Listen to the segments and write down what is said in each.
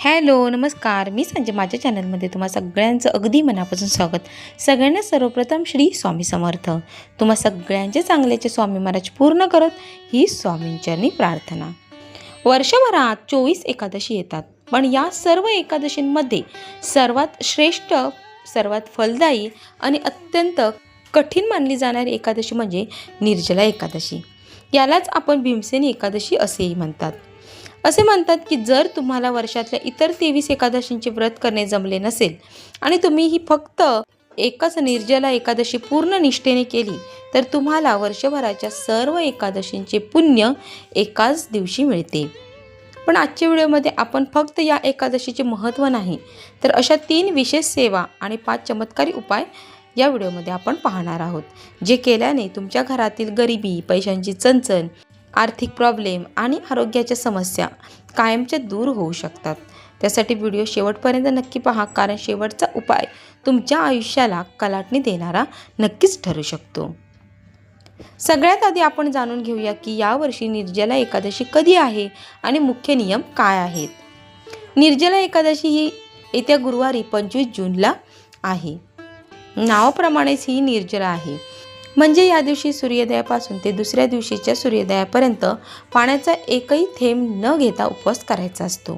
Hello नमस्कार, मी संजय. माझ्या चॅनलमध्ये तुम्हा सगळ्यांचं अगदी मनापासून स्वागत. सगळ्यांना सर्वप्रथम श्री स्वामी समर्थ. तुम्हा सगळ्यांचे चांगल्याचे स्वामी महाराज पूर्ण करत ही स्वामींचरणी प्रार्थना. वर्षभरात 24 एकादशी येतात, पण या सर्व एकादशींमध्ये सर्वात श्रेष्ठ, सर्वात फलदायी आणि अत्यंत कठीण मानली जाणारी एकादशी म्हणजे निर्जला एकादशी. यालाच आपण भीमसेनी एकादशी असेही म्हणतात. असे म्हणतात की जर तुम्हाला वर्षातल्या इतर 23 एकादशींचे व्रत करणे जमले नसेल आणि तुम्ही ही फक्त एकच निर्जला एकादशी पूर्ण निष्ठेने केली तर तुम्हाला वर्षभराच्या सर्व एकादशींचे पुण्य एकाच दिवशी मिळते. पण आजच्या व्हिडिओमध्ये आपण फक्त या एकादशीचे महत्त्व नाही तर अशा 3 विशेष सेवा आणि 5 चमत्कारी उपाय या व्हिडिओमध्ये आपण पाहणार आहोत, जे केल्याने तुमच्या घरातील गरिबी, पैशांची चणचण, आर्थिक प्रॉब्लेम आणि आरोग्याच्या समस्या कायमच्या दूर होऊ शकतात. त्यासाठी व्हिडिओ शेवटपर्यंत नक्की पहा, कारण शेवटचा उपाय तुमच्या आयुष्याला कलाटणी देणारा नक्कीच ठरू शकतो. सगळ्यात आधी आपण जाणून घेऊया की यावर्षी निर्जला एकादशी कधी आहे आणि मुख्य नियम काय आहेत. निर्जला एकादशी ही येत्या गुरुवारी 25 जूनला आहे. नावाप्रमाणेच ही निर्जला आहे, म्हणजे या दिवशी सूर्योदयापासून ते दुसऱ्या दिवशीच्या सूर्योदयापर्यंत पाण्याचा एकही थेंब न घेता उपवास करायचा असतो.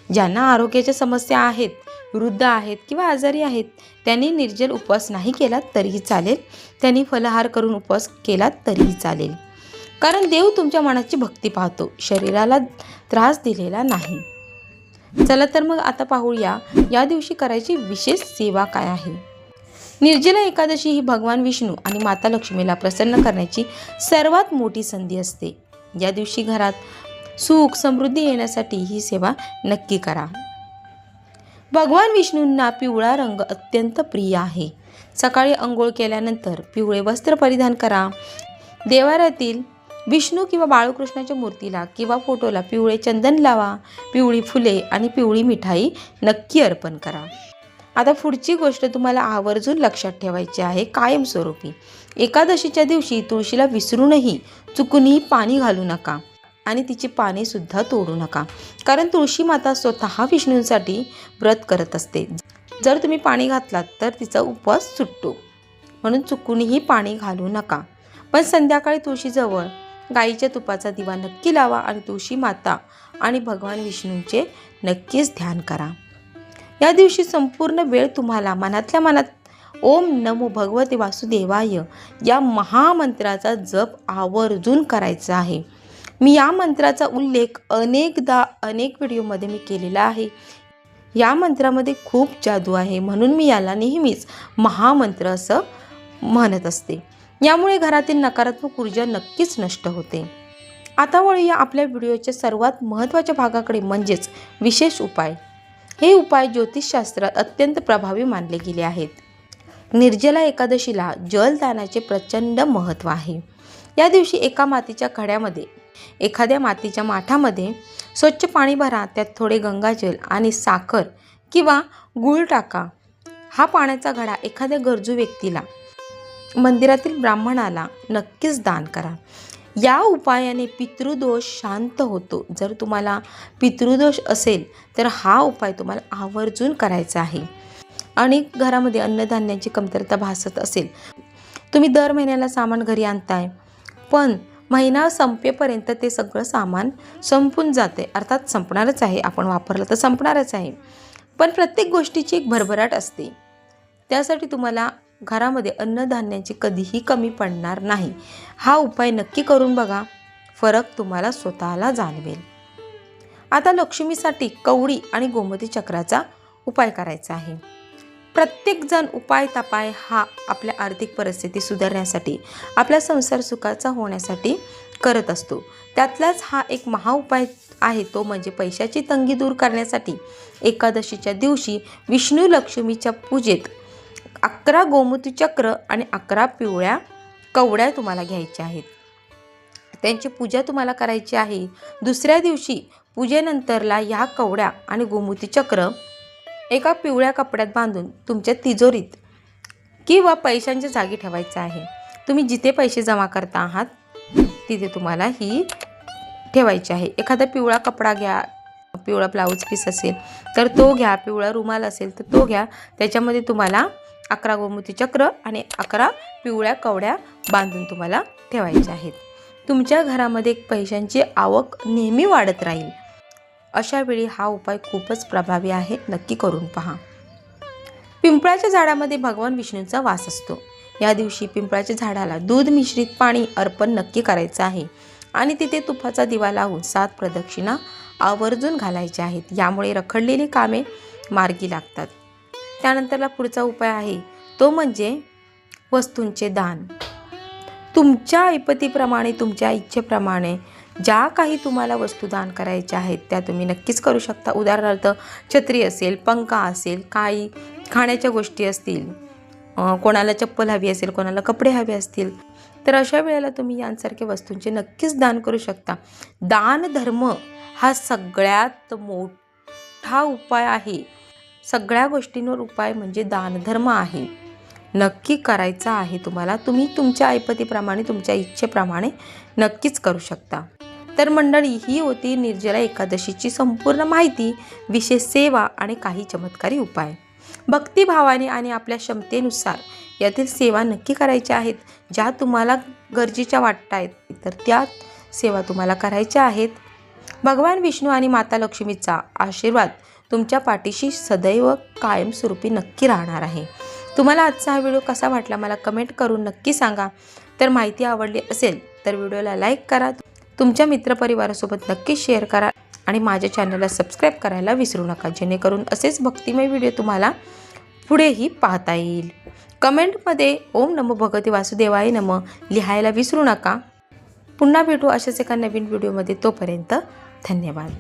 ज्यांना आरोग्याच्या समस्या आहेत, वृद्ध आहेत किंवा आजारी आहेत, त्यांनी निर्जल उपवास नाही केला तरीही चालेल. त्यांनी फलाहार करून उपवास केला तरीही चालेल, कारण देव तुमच्या मनाची भक्ती पाहतो, शरीराला त्रास दिलेला नाही. चला तर मग आता पाहूया या दिवशी करायची विशेष सेवा काय आहे. निर्जला एकादशी ही भगवान विष्णू आणि माता लक्ष्मीला प्रसन्न करण्याची सर्वात मोठी संधी असते. या दिवशी घरात सुख समृद्धी येण्यासाठी ही सेवा नक्की करा. भगवान विष्णूंना पिवळा रंग अत्यंत प्रिय आहे. सकाळी अंघोळ केल्यानंतर पिवळे वस्त्र परिधान करा. देवाऱ्यातील विष्णू किंवा बाळकृष्णाच्या मूर्तीला किंवा फोटोला पिवळे चंदन लावा. पिवळी फुले आणि पिवळी मिठाई नक्की अर्पण करा. आता पुढची गोष्ट तुम्हाला आवर्जून लक्षात ठेवायची आहे. कायमस्वरूपी एकादशीच्या दिवशी तुळशीला विसरूनही चुकूनही पाणी घालू नका आणि तिची पानेसुद्धा तोडू नका, कारण तुळशी माता स्वतः विष्णूंसाठी व्रत करत असते. जर तुम्ही पाणी घातलात तर तिचा उपवास सुटतो, म्हणून चुकूनही पाणी घालू नका. पण संध्याकाळी तुळशीजवळ गाईच्या तुपाचा दिवा नक्की लावा आणि तुळशी माता आणि भगवान विष्णूंचे नक्कीच ध्यान करा. या दिवशी संपूर्ण वेळ तुम्हाला मनातल्या मनात ओम नमो भगवते वासुदेवाय या महामंत्राचा जप आवर्जून करायचा आहे. मी या मंत्राचा उल्लेख अनेक व्हिडिओमध्ये मी केलेला आहे. या मंत्रामध्ये खूप जादू आहे, म्हणून मी याला नेहमीच महामंत्र असं म्हणत असते. यामुळे घरातील नकारात्मक ऊर्जा नक्कीच नष्ट होते. आता वळूया आपल्या व्हिडिओच्या सर्वात महत्त्वाच्या भागाकडे, म्हणजेच विशेष उपाय. हे उपाय ज्योतिषशास्त्रात अत्यंत प्रभावी मानले गेले आहेत. निर्जला एकादशीला जलदानाचे प्रचंड महत्त्व आहे. या दिवशी एका मातीच्या खड्यामध्ये, एखाद्या मातीच्या माठामध्ये स्वच्छ पाणी भरा. त्यात थोडे गंगाजल आणि साखर किंवा गूळ टाका. हा पाण्याचा घडा एखाद्या गरजू व्यक्तीला, मंदिरातील ब्राह्मणाला नक्कीच दान करा. या उपायाने पितृदोष शांत होतो. जर तुम्हाला पितृदोष असेल तर हा उपाय तुम्हाला आवर्जून करायचा आहे. आणि घरामध्ये अन्नधान्याची कमतरता भासत असेल, तुम्ही दर महिन्याला सामान घरी आणताय, पण महिना संपेपर्यंत ते सगळं सामान संपून जाते. अर्थात संपणारच आहे, आपण वापरलं तर संपणारच आहे, पण प्रत्येक गोष्टीची एक भरभराट असते. त्यासाठी तुम्हाला घरामध्ये अन्नधान्याची कधीही कमी पडणार नाही. हा उपाय नक्की करून बघा, फरक तुम्हाला स्वतःला जाणवेल. आता लक्ष्मीसाठी कवडी आणि गोमती चक्राचा उपाय करायचा आहे. प्रत्येकजण उपाय तपाय हा आपल्या आर्थिक परिस्थिती सुधारण्यासाठी, आपला संसार सुखाचा होण्यासाठी करत असतो. त्यातलाच हा एक महाउपाय आहे, तो म्हणजे पैशाची तंगी दूर करण्यासाठी. एकादशीच्या दिवशी विष्णू लक्ष्मीच्या पूजेत 11 गोमती चक्र आणि 11 पिवळ्या कवड्या तुम्हाला घ्यायच्या आहेत. त्यांची पूजा तुम्हाला करायची आहे. दुसऱ्या दिवशी पूजेनंतरला ह्या कवड्या आणि गोमती चक्र एका पिवळ्या कपड्यात बांधून तुमच्या तिजोरीत किंवा पैशांच्या जागी ठेवायचं आहे. तुम्ही जिथे पैसे जमा करता आहात तिथे तुम्हाला ही ठेवायची आहे. एखादा पिवळा कपडा घ्या पिवळा ब्लाऊज पीस असेल तर तो घ्या, पिवळा रुमाल असेल तर तो घ्या. त्याच्यामध्ये तुम्हाला 11 गोमूती चक्र आणि 11 पिवळ्या कवड्या बांधून तुम्हाला ठेवायच्या आहेत. तुमच्या घरामध्ये पैशांची आवक नेहमी वाढत राहील. अशा वेळी हा उपाय खूपच प्रभावी आहे, नक्की करून पहा. पिंपळाच्या झाडामध्ये भगवान विष्णूंचा वास असतो. या दिवशी पिंपळाच्या झाडाला दूध मिश्रित पाणी अर्पण नक्की करायचं आहे आणि तिथे तुपाचा दिवा लावून 7 प्रदक्षिणा आवर्जून घालायच्या आहेत. यामुळे रखडलेली कामे मार्गी लागतात. त्यानंतरला पुढचा उपाय आहे तो म्हणजे वस्तूंचे दान. तुमच्या ऐपतीप्रमाणे, तुमच्या इच्छेप्रमाणे ज्या काही तुम्हाला वस्तू दान करायच्या आहेत त्या तुम्ही नक्कीच करू शकता. उदाहरणार्थ छत्री असेल, पंखा असेल, काही खाण्याच्या गोष्टी असतील, कोणाला चप्पल हवी असेल, कोणाला कपडे हवे असतील, तर अशा वेळेला तुम्ही यांसारख्या वस्तूंचे नक्कीच दान करू शकता. दान धर्म हा सगळ्यात मोठा उपाय आहे. सगळ्या गोष्टींवर उपाय म्हणजे दानधर्म आहे. नक्की करायचा आहे तुम्हाला. तुम्ही तुमच्या ऐपतीप्रमाणे, तुमच्या इच्छेप्रमाणे नक्कीच करू शकता. तर मंडळी, ही होती निर्जला एकादशीची संपूर्ण माहिती, विशेष सेवा आणि काही चमत्कारी उपाय. भक्तिभावाने आणि आपल्या क्षमतेनुसार यातील सेवा नक्की करायच्या आहेत. ज्या तुम्हाला गरजेच्या वाटत आहेत तर त्या सेवा तुम्हाला करायच्या आहेत. भगवान विष्णू आणि माता लक्ष्मीचा आशीर्वाद तुमच्या पाठीशी सदैव कायमस्वरूपी नक्की राहणार आहे. तुम्हाला आजचा हा व्हिडिओ कसा वाटला मला कमेंट करून नक्की सांगा. तर माहिती आवडली असेल तर व्हिडिओला लाईक करा, तुमच्या मित्रपरिवारासोबत नक्की शेअर करा आणि माझ्या चॅनलला सबस्क्राईब करायला विसरू नका, जेणेकरून असेच भक्तिमय व्हिडिओ तुम्हाला पुढेही पाहता येईल. कमेंटमध्ये ओम नमो भगवते वासुदेवाय नमः लिहायला विसरू नका. पुन्हा भेटू अशाच एका नवीन व्हिडिओमध्ये. तोपर्यंत धन्यवाद.